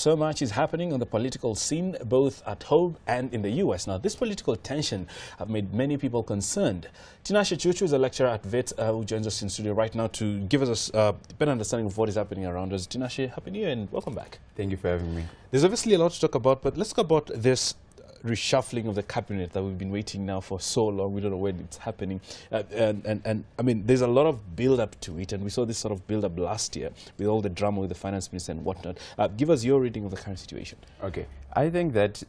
So much is happening on the political scene, both at home and in the U.S. Now, this political tension have made many people concerned. Tinashe Chuchu is a lecturer at VIT who joins us in studio right now to give us a better understanding of what is happening around us. Tinashe, happy New Year and welcome back. Thank you for having me. There's obviously a lot to talk about, but let's talk about this reshuffling of the cabinet that we've been waiting now for so long. We don't know when it's happening. And I mean, there's a lot of build-up to it, and we saw this sort of build-up last year with all the drama with the finance minister and whatnot. Give us your reading of the current situation. Okay. I think that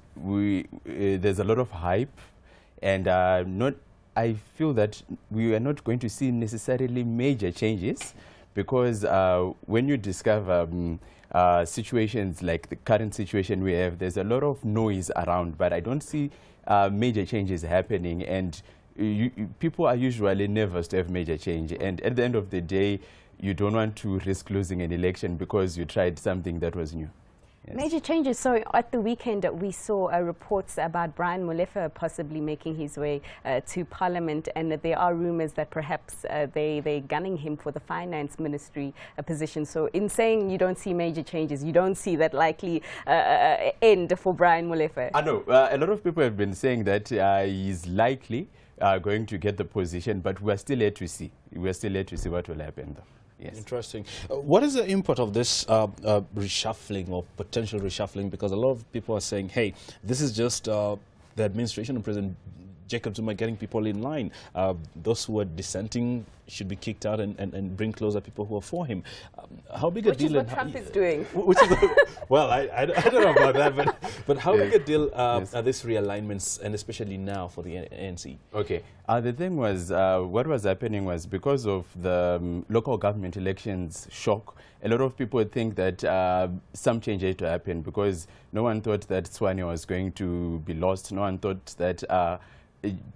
there's a lot of hype, and I feel that we are not going to see necessarily major changes, because when you discover situations like the current situation we have, there's a lot of noise around, but I don't see major changes happening, and people are usually nervous to have major change, and at the end of the day, you don't want to risk losing an election because you tried something that was new. Yes. Major changes. So at the weekend, we saw reports about Brian Molefe possibly making his way to Parliament, and there are rumors that perhaps they're gunning him for the finance ministry position. So in saying you don't see major changes, you don't see that likely end for Brian Molefe? I know. A lot of people have been saying that he's likely going to get the position, but we're still yet to see. We're still yet to see what will happen, though. Yes. Interesting. What is the import of this reshuffling or potential reshuffling? Because a lot of people are saying, hey, this is just the administration of President Jacob Zuma getting people in line. Those who are dissenting should be kicked out and bring closer people who are for him. How big a deal? Which is what Trump is doing. Which is well, I don't know about that, but how big a deal are these realignments, and especially now for the ANC? Okay. The thing was, what was happening was because of the local government elections shock, a lot of people think that some change had to happen, because no one thought that Tshwane was going to be lost. No one thought that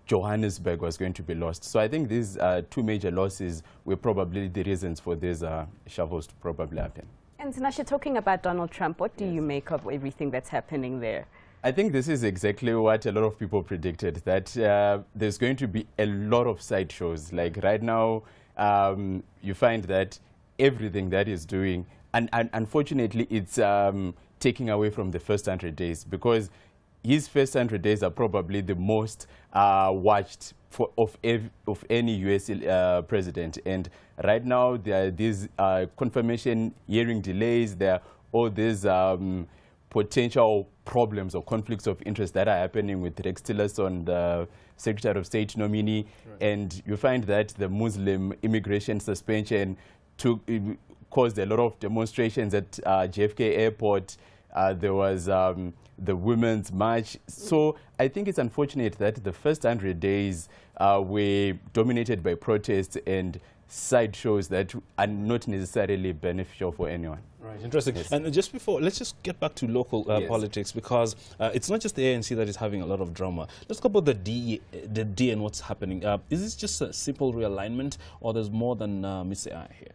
Johannesburg was going to be lost. So I think these two major losses were probably the reasons for these shuffles to probably happen. And Tinashe, talking about Donald Trump, what do you make of everything that's happening there? I think this is exactly what a lot of people predicted, that there's going to be a lot of sideshows. Like right now, you find that everything that he's doing, and unfortunately, it's taking away from the first 100 days, because his first 100 days are probably the most watched of any U.S. president. And right now, there are these confirmation hearing delays. There are all these potential problems or conflicts of interest that are happening with Rex Tillerson, the Secretary of State nominee. Right. And you find that the Muslim immigration suspension caused a lot of demonstrations at JFK Airport. There was the Women's March. So I think it's unfortunate that the first 100 days were dominated by protests and sideshows that are not necessarily beneficial for anyone. Right, interesting. Yes. And just before, let's just get back to local politics, because it's not just the ANC that is having a lot of drama. Let's talk about the D and what's happening. Is this just a simple realignment, or there's more than meets the eye here?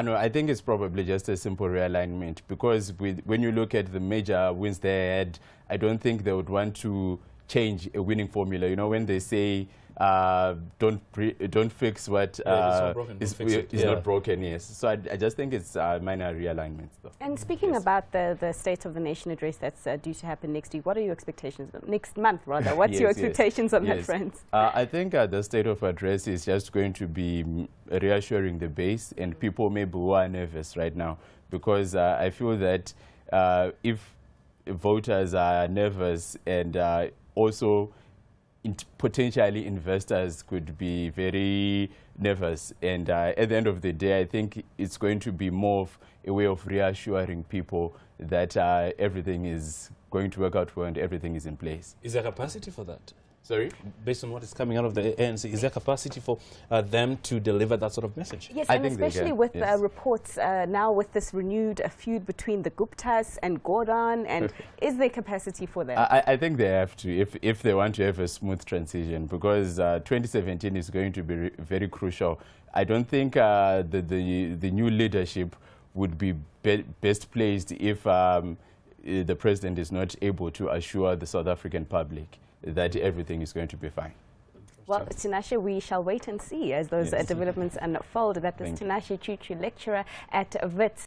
No, I think it's probably just a simple realignment, because when you look at the major wins they had, I don't think they would want to change a winning formula. You know, when they say don't fix what is not broken, yes. So I just think it's minor realignments, though. And speaking about the State of the Nation address that's due to happen next week, what are your expectations? Next month, rather. What's your expectations on that front? I think the State of Address is just going to be reassuring the base and people maybe who are nervous right now, because I feel that if voters are nervous, and also potentially investors could be very nervous, and at the end of the day, I think it's going to be more of a way of reassuring people that everything is going to work out well and everything is in place. Is there capacity for that? Sorry? Based on what is coming out of the ANC, is there capacity for them to deliver that sort of message? Yes, and especially with reports now with this renewed feud between the Guptas and Gordon, and is there capacity for that? I think they have to, if they want to have a smooth transition, because 2017 is going to be very crucial. I don't think the new leadership would be best placed if the president is not able to assure the South African public that everything is going to be fine. Well, Tinashe, we shall wait and see as those developments unfold. That is Tinashe Chuchu, lecturer at VIT.